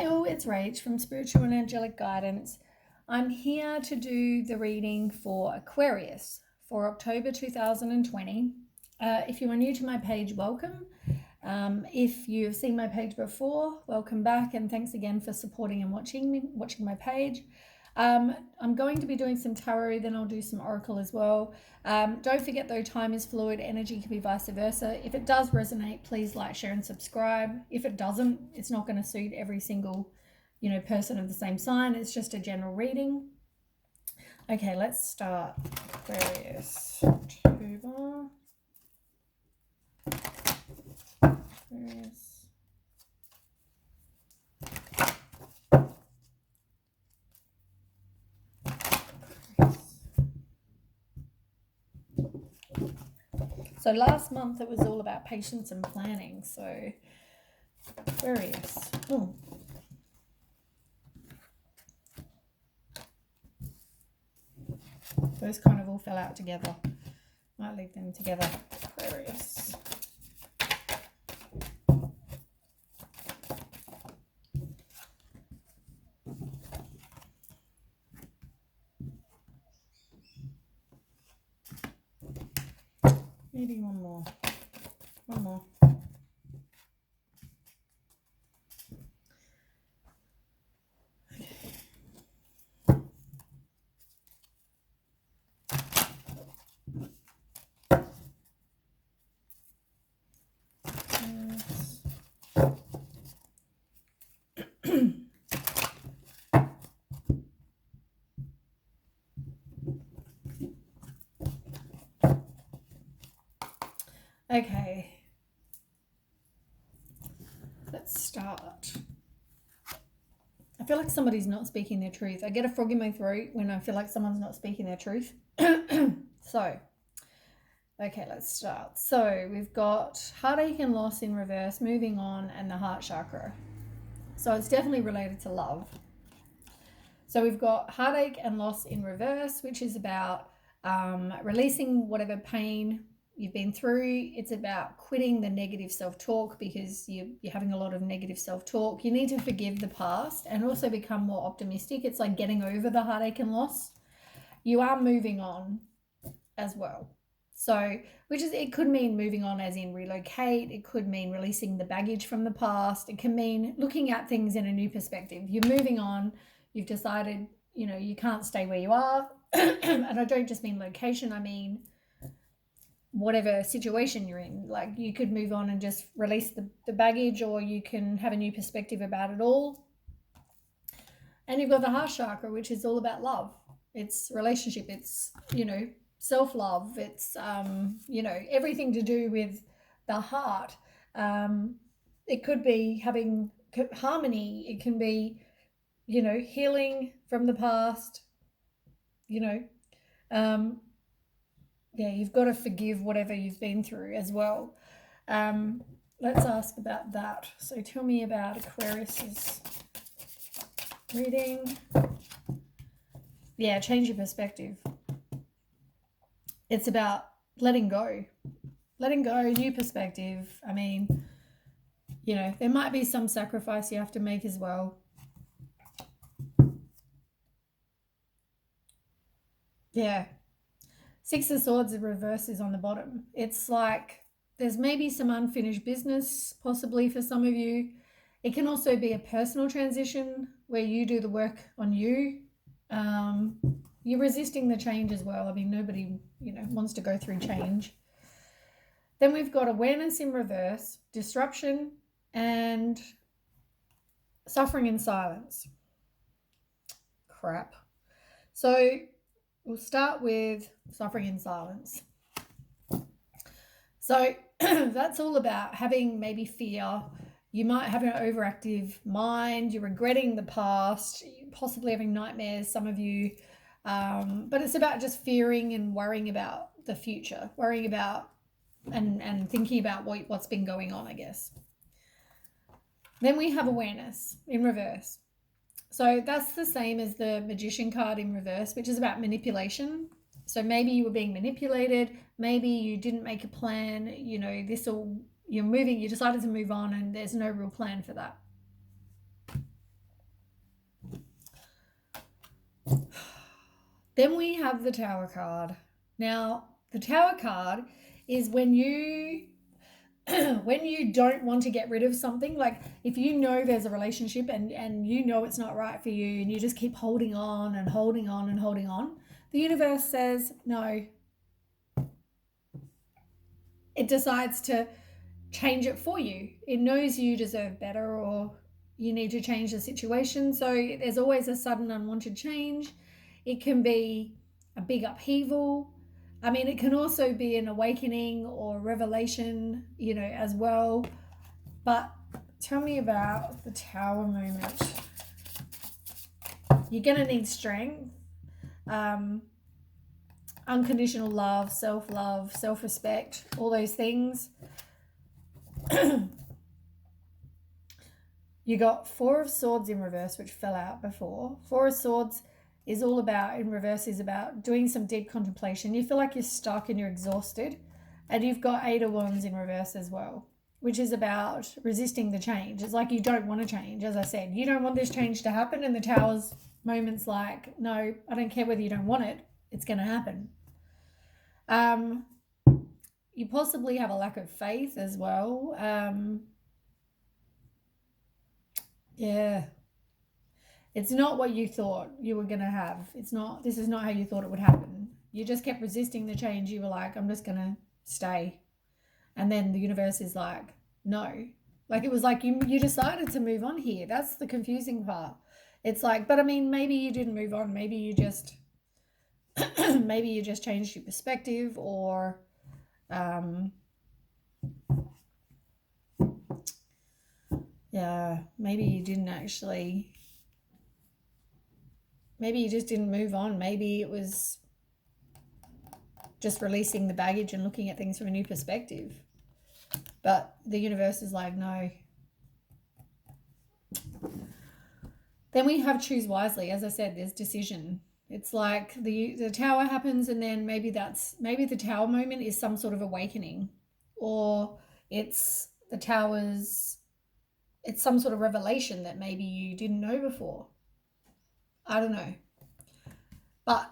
Hi all, it's Rach from Spiritual and Angelic Guidance. I'm here to do the reading for Aquarius for October 2020. If you are new to my page, welcome. If you've seen my page before, welcome back, and thanks again for supporting and watching my page. I'm going to be doing some tarot, then I'll do some oracle as well. Don't forget though, time is fluid, energy can be vice versa. If it does resonate, please like, share and subscribe. If it doesn't, it's not going to suit every single person of the same sign. It's just a general reading. Okay, let's start. Aquarius, October. Aquarius. So last month it was all about patience and planning. So Aquarius. Oh. Those kind of all fell out together. Might leave them together. Aquarius. Maybe one more. One more. Okay, let's start. I feel like somebody's not speaking their truth. I get a frog in my throat when I feel like someone's not speaking their truth. So, okay, let's start. So we've got heartache and loss in reverse, moving on, and the heart chakra. So it's definitely related to love. So we've got heartache and loss in reverse, which is about releasing whatever pain you've been through. It's about quitting the negative self-talk because you're having a lot of negative self-talk. You need to forgive the past and also become more optimistic. It's like getting over the heartache and loss. You are moving on as well. So, it could mean moving on as in relocate. It could mean releasing the baggage from the past. It can mean looking at things in a new perspective. You're moving on. You've decided, you can't stay where you are. And I don't just mean location. I mean, whatever situation you're in. Like, you could move on and just release the baggage, or you can have a new perspective about it all. And you've got the heart chakra, which is all about love. It's relationship. It's, self-love. It's, everything to do with the heart. It could be having harmony. It can be, healing from the past, you've got to forgive whatever you've been through as well. Let's ask about that. So tell me about Aquarius's reading. Yeah, change your perspective. It's about letting go, new perspective. I mean, there might be some sacrifice you have to make as well. Yeah. Six of Swords in reverse is on the bottom. It's like there's maybe some unfinished business possibly for some of you. It can also be a personal transition where you do the work on you. You're resisting the change as well. I mean, nobody, wants to go through change. Then we've got awareness in reverse, disruption, and suffering in silence. Crap. So we'll start with suffering in silence. So that's all about having maybe fear. You might have an overactive mind. You're regretting the past, possibly having nightmares, some of you. But it's about just fearing and worrying about the future, worrying about and thinking about what's been going on, I guess. Then we have awareness in reverse. So that's the same as the Magician card in reverse, which is about manipulation. So maybe you were being manipulated. Maybe you didn't make a plan. You decided to move on and there's no real plan for that. Then we have the Tower card. Now, the Tower card is when you when you don't want to get rid of something, like if you know there's a relationship and you know it's not right for you and you just keep holding on and holding on and holding on, the universe says no. It decides to change it for you. It knows you deserve better or you need to change the situation. So there's always a sudden unwanted change. It can be a big upheaval. I mean, it can also be an awakening or revelation, you know, as well. But tell me about the Tower moment. You're going to need strength, unconditional love, self-love, self-respect, all those things. You got Four of Swords in reverse, which fell out before. Four of Swords is all about, in reverse, is about doing some deep contemplation. You feel like you're stuck and you're exhausted. And you've got Eight of Wands in reverse as well, which is about resisting the change. It's like you don't want to change. As I said, you don't want this change to happen. And the Tower's moments like, no, I don't care whether you don't want it. It's going to happen. You possibly have a lack of faith as well. Yeah. It's not what you thought you were going to have. This is not how you thought it would happen. You just kept resisting the change. You were like, I'm just going to stay. And then the universe is like, no. Like it was like you decided to move on here. That's the confusing part. It's like, but I mean, maybe you didn't move on. Maybe you just, maybe you just changed your perspective or, yeah, maybe you didn't actually, maybe you just didn't move on. Maybe it was just releasing the baggage and looking at things from a new perspective. But the universe is like, no. Then we have choose wisely. As I said, there's decision. It's like the Tower happens and then maybe the Tower moment is some sort of awakening, or it's some sort of revelation that maybe you didn't know before. I don't know. But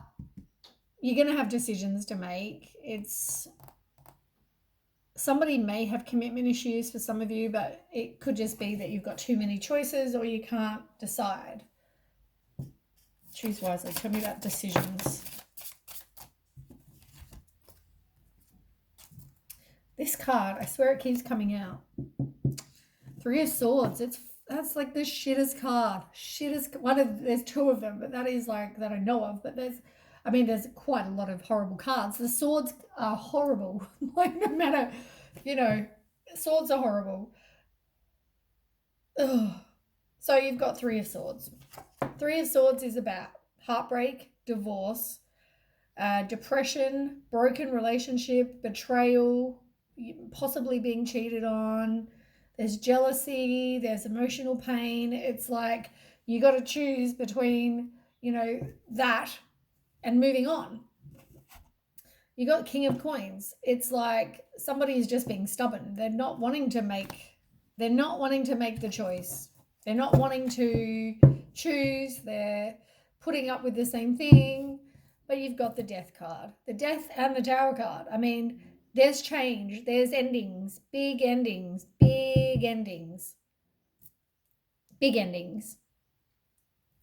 you're going to have decisions to make. Somebody may have commitment issues for some of you, but it could just be that you've got too many choices or you can't decide. Choose wisely. Tell me about decisions. This card, I swear it keeps coming out. Three of Swords. That's like the shittest card. There's two of them, but that is like that I know of. But there's quite a lot of horrible cards. The swords are horrible. Like no matter, swords are horrible. Ugh. So you've got Three of Swords. Three of Swords is about heartbreak, divorce, depression, broken relationship, betrayal, possibly being cheated on. There's jealousy, there's emotional pain. It's like you got to choose between, that and moving on. You got King of Coins. It's like somebody is just being stubborn. They're not wanting to make the choice. They're not wanting to choose. They're putting up with the same thing. But you've got the Death card. The Death and the Tower card. I mean, there's change. There's endings. Big endings. Big endings. Big endings.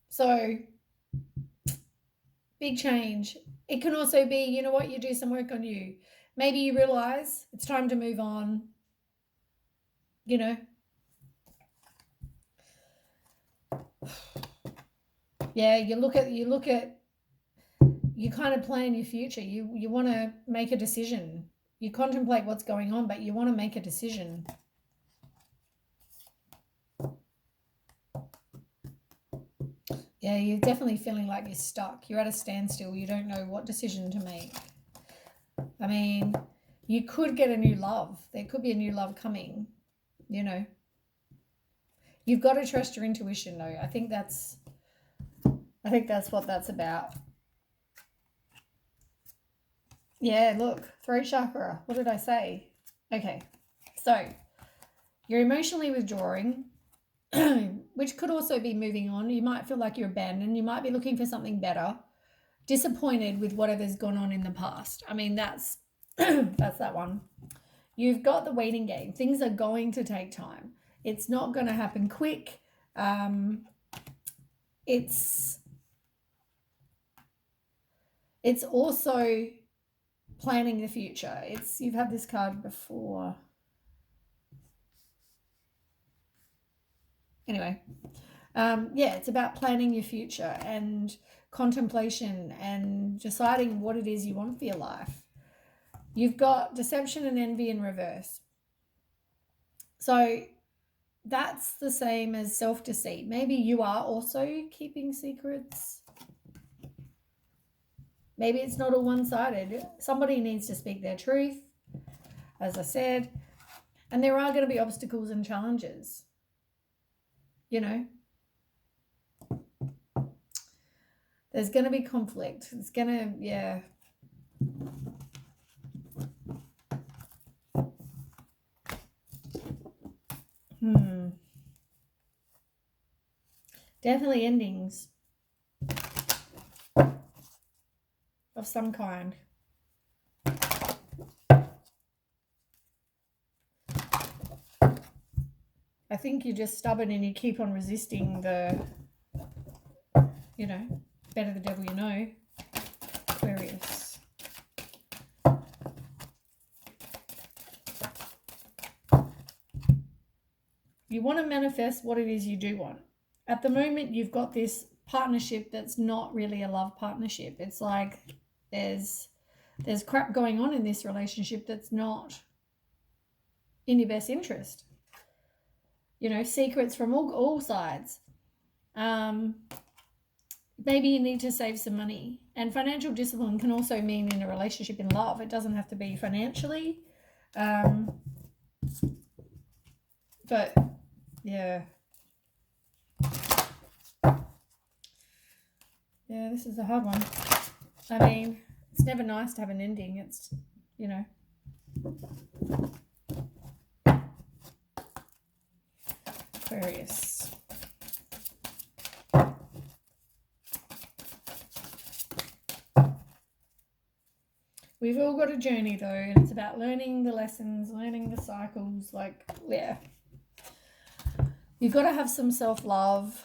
So, big change. It can also be, you know what, you do some work on you. Maybe you realize it's time to move on. Yeah, you kind of plan your future. You want to make a decision. You contemplate what's going on, but you want to make a decision. Yeah, you're definitely feeling like you're stuck. You're at a standstill. You don't know what decision to make. I mean, you could get a new love. There could be a new love coming, You've got to trust your intuition, though. I think that's what that's about. Yeah, look, throat chakra. What did I say? Okay, so you're emotionally withdrawing, which could also be moving on. You might feel like you're abandoned. You might be looking for something better. disappointed with whatever's gone on in the past. I mean, that's that's that one. You've got the waiting game. Things are going to take time. It's not going to happen quick. It's also planning the future. You've had this card before. Anyway, it's about planning your future and contemplation and deciding what it is you want for your life. You've got deception and envy in reverse. So that's the same as self-deceit. Maybe you are also keeping secrets. Maybe it's not all one-sided. Somebody needs to speak their truth, as I said. And there are going to be obstacles and challenges. You know, there's going to be conflict. It's going to, Definitely endings of some kind. I think you're just stubborn and you keep on resisting the, better the devil you know. Aquarius. You want to manifest what it is you do want. At the moment, you've got this partnership that's not really a love partnership. It's like there's crap going on in this relationship that's not in your best interest. Secrets from all sides. Maybe you need to save some money. And financial discipline can also mean in a relationship in love. It doesn't have to be financially. But, yeah. Yeah, this is a hard one. I mean, it's never nice to have an ending. It's, Aquarius. We've all got a journey though, and it's about learning the lessons, learning the cycles, You've got to have some self-love,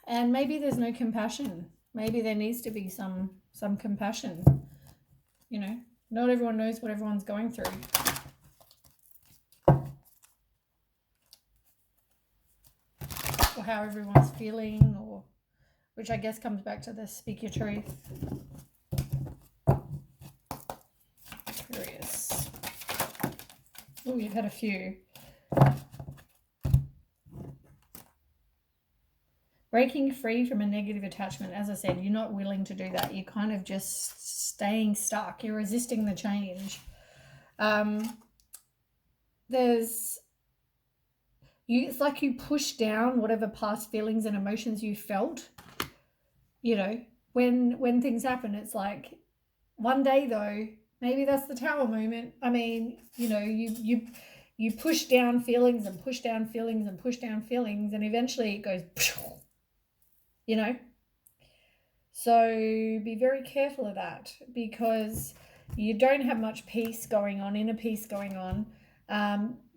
and maybe there's no compassion. Maybe there needs to be some compassion. Not everyone knows what everyone's going through. Or how everyone's feeling, which I guess comes back to the speak your truth. Curious. Oh, you've had a few. Breaking free from a negative attachment. As I said, you're not willing to do that. You're kind of just staying stuck. You're resisting the change. It's like you push down whatever past feelings and emotions you felt. When things happen, it's like one day though, maybe that's the tower moment. I mean, you push down feelings and push down feelings and push down feelings, and eventually it goes, So be very careful of that, because you don't have much peace going on, inner peace going on.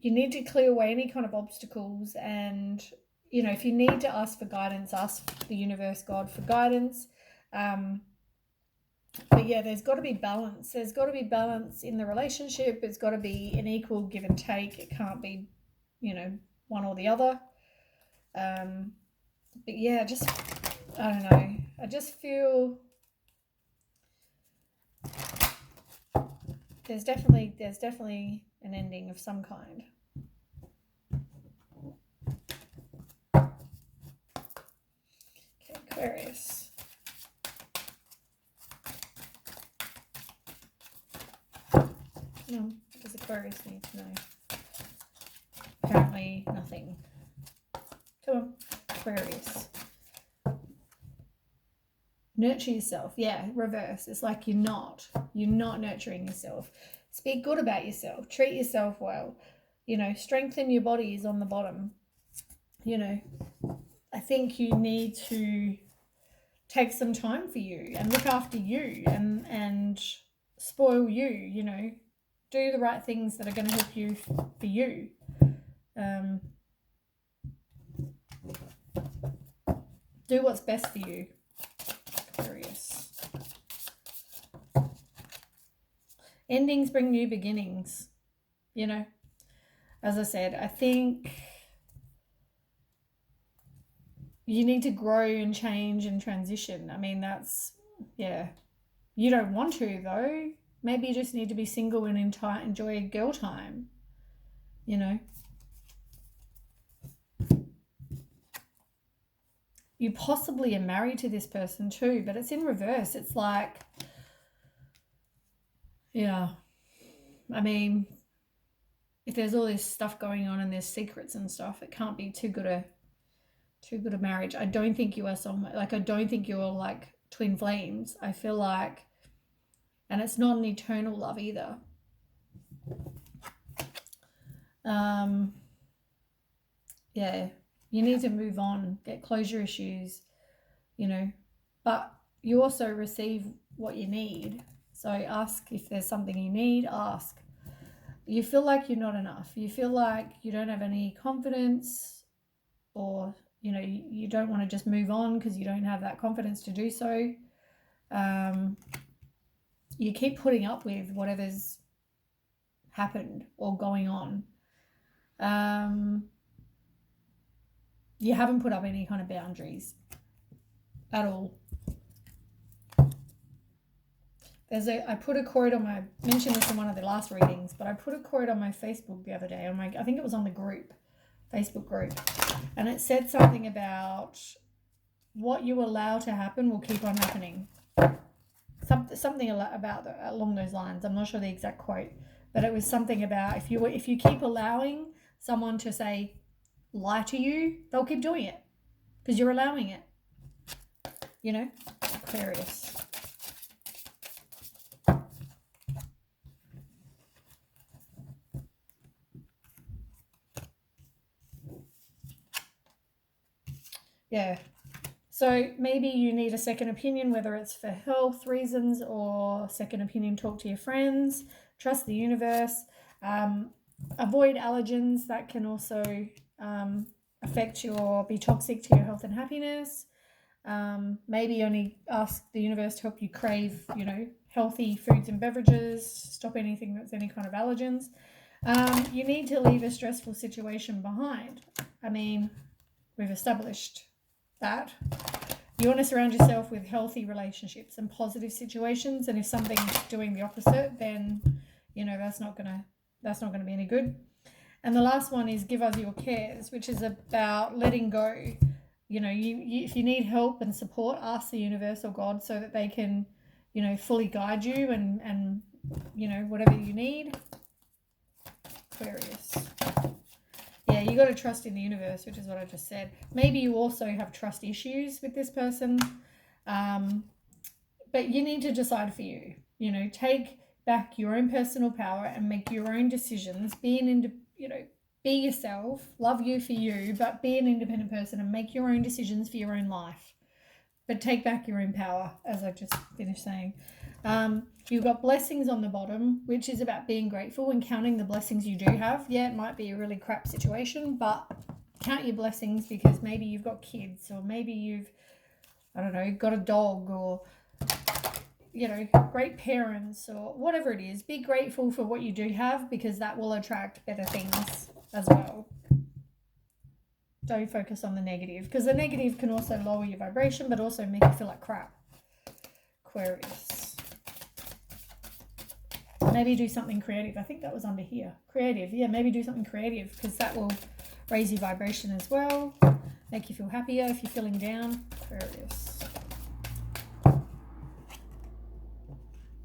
You need to clear away any kind of obstacles, and if you need to ask for guidance, ask the universe, God, for guidance. But yeah, there's got to be balance. There's got to be balance in the relationship. It's got to be an equal give and take. It can't be, one or the other. But yeah, I don't know. I just feel there's definitely an ending of some kind. Okay, Aquarius. What does Aquarius need to know? Apparently nothing. Come on, Aquarius. Nurture yourself. Yeah, reverse. It's like you're not nurturing yourself. Speak good about yourself. Treat yourself well. Strengthen your body is on the bottom. I think you need to take some time for you and look after you and spoil you, you know, do the right things that are going to help you for you. Do what's best for you, Aquarius. Endings bring new beginnings, you know. As I said, I think you need to grow and change and transition. I mean, that's, yeah. You don't want to, though. Maybe you just need to be single and enjoy girl time, you know. You possibly are married to this person too, but it's in reverse. It's like, yeah, I mean, if there's all this stuff going on and there's secrets and stuff, it can't be too good a marriage. I don't think you are soulmate. Like, I don't think you're like twin flames. I feel like, and it's not an eternal love either. Yeah, you need to move on, get closure issues, you know, but you also receive what you need. So ask if there's something you need, ask. You feel like you're not enough. You feel like you don't have any confidence, or, you know, you don't want to just move on because you don't have that confidence to do so. You keep putting up with whatever's happened or going on. You haven't put up any kind of boundaries at all. I put a quote on I mentioned this in one of the last readings, but I put a quote on my Facebook the other day, I think it was on the Facebook group, and it said something about what you allow to happen will keep on happening. Something about along those lines. I'm not sure the exact quote, but it was something about if you keep allowing someone to say lie to you, they'll keep doing it because you're allowing it. You know, Aquarius. Yeah. So maybe you need a second opinion, whether it's for health reasons or second opinion, talk to your friends, trust the universe, avoid allergens that can also affect be toxic to your health and happiness. Maybe only ask the universe to help you crave, you know, healthy foods and beverages, stop anything that's any kind of allergens. You need to leave a stressful situation behind. I mean, we've established that. You want to surround yourself with healthy relationships and positive situations, and if something's doing the opposite, then, you know, that's not gonna be any good. And the last one is give us your cares, which is about letting go. You know, you if you need help and support, ask the universe or God so that they can, you know, fully guide you and you know, whatever you need. Aquarius. Yeah, you got to trust in the universe, which is what I just said. Maybe you also have trust issues with this person, but you need to decide for you. You know, take back your own personal power and make your own decisions. Be yourself, love you for you, but be an independent person and make your own decisions for your own life. But take back your own power, as I just finished saying. You've got blessings on the bottom, which is about being grateful and counting the blessings you do have. Yeah, it might be a really crap situation, but count your blessings because maybe you've got kids, or maybe you've, I don't know, got a dog, or, you know, great parents, or whatever it is. Be grateful for what you do have because that will attract better things as well. Don't focus on the negative because the negative can also lower your vibration but also make you feel like crap. Aquarius. Maybe do something creative. I think that was under here. Creative. Yeah, maybe do something creative because that will raise your vibration as well. Make you feel happier if you're feeling down. Aquarius.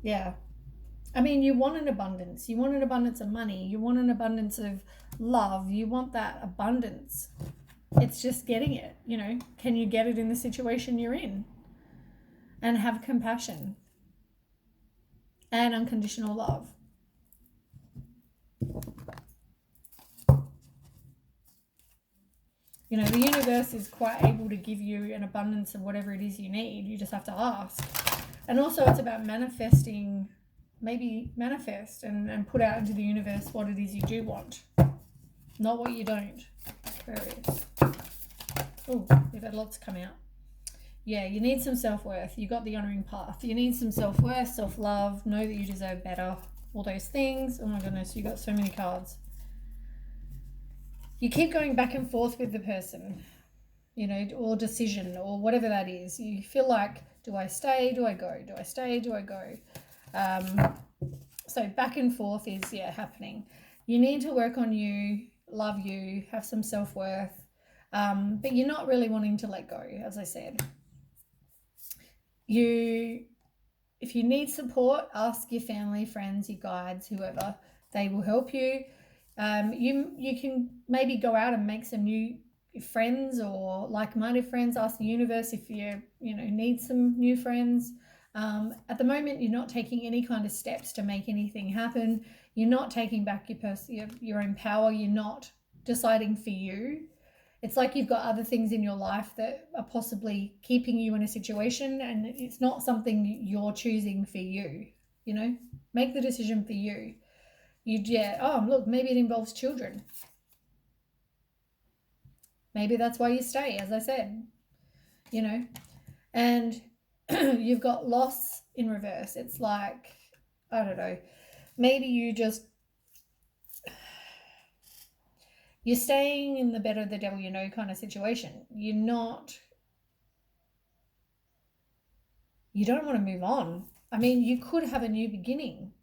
Yeah. I mean, you want an abundance. You want an abundance of money. You want an abundance of love. You want that abundance. It's just getting it, you know. Can you get it in the situation you're in? And have compassion. And unconditional love. You know, the universe is quite able to give you an abundance of whatever it is you need. You just have to ask. And also it's about manifesting, maybe manifest and put out into the universe what it is you do want, not what you don't. Aquarius. Oh, we've had lots come out. Yeah, you need some self-worth. You got the honoring path. You need some self-worth, self-love, know that you deserve better, all those things. Oh my goodness, you got so many cards. You keep going back and forth with the person, you know, or decision or whatever that is. You feel like, do I stay? Do I go? Do I stay? Do I go? So back and forth is, happening. You need to work on you, love you, have some self-worth, but you're not really wanting to let go, as I said. If you need support, ask your family, friends, your guides, whoever. They will help you. You can maybe go out and make some new friends or like-minded friends. Ask the universe if you need some new friends. At the moment, you're not taking any kind of steps to make anything happen. You're not taking back your own power. You're not deciding for you. It's like you've got other things in your life that are possibly keeping you in a situation, and it's not something you're choosing for you. You know, make the decision for you. Look, maybe it involves children. Maybe that's why you stay, as I said, you know. And you've got loss in reverse. It's like, I don't know, maybe you're staying in the better the devil you know kind of situation. You don't want to move on. I mean, you could have a new beginning,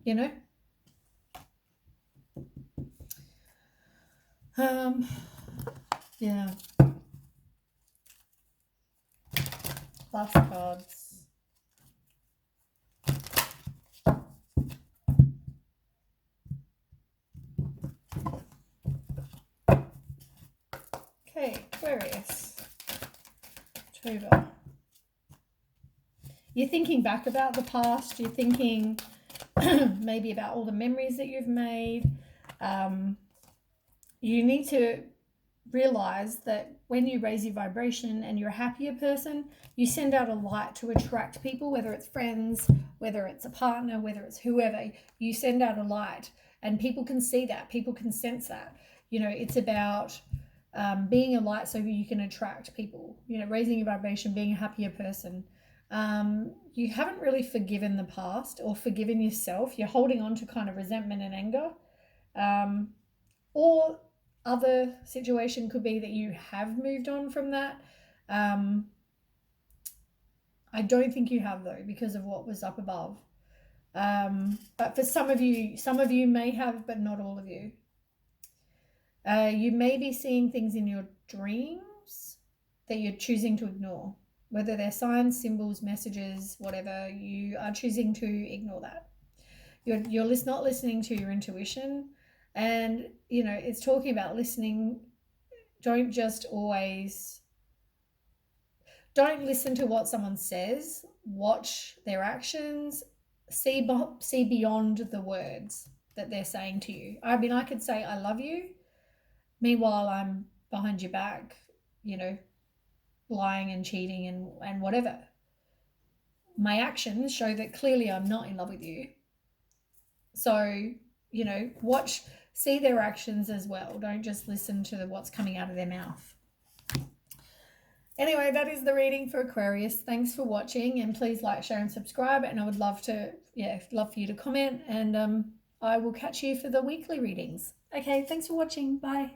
you know. Yeah. Last cards. Okay, Aquarius. October. You're thinking back about the past. You're thinking maybe about all the memories that you've made. You need to realize that when you raise your vibration and you're a happier person, you send out a light to attract people, whether it's friends, whether it's a partner, whether it's whoever. You send out a light and people can see that, people can sense that. You know, it's about being a light so you can attract people, you know, raising your vibration, being a happier person. You haven't really forgiven the past or forgiven yourself. You're holding on to kind of resentment and anger. Or other situation could be that you have moved on from that. I don't think you have, though, because of what was up above. But for some of you may have, but not all of you. You may be seeing things in your dreams that you're choosing to ignore. Whether they're signs, symbols, messages, whatever, you are choosing to ignore that. You're not listening to your intuition. And, you know, it's talking about listening. Don't listen to what someone says. Watch their actions. See beyond the words that they're saying to you. I mean, I could say, I love you. Meanwhile, I'm behind your back, you know, lying and cheating and whatever. My actions show that clearly I'm not in love with you. So, you know, see their actions as well. Don't just listen to what's coming out of their mouth. Anyway, that is the reading for Aquarius. Thanks for watching, and please like, share and subscribe. And I would love for you to comment, and I will catch you for the weekly readings. Okay, thanks for watching. Bye.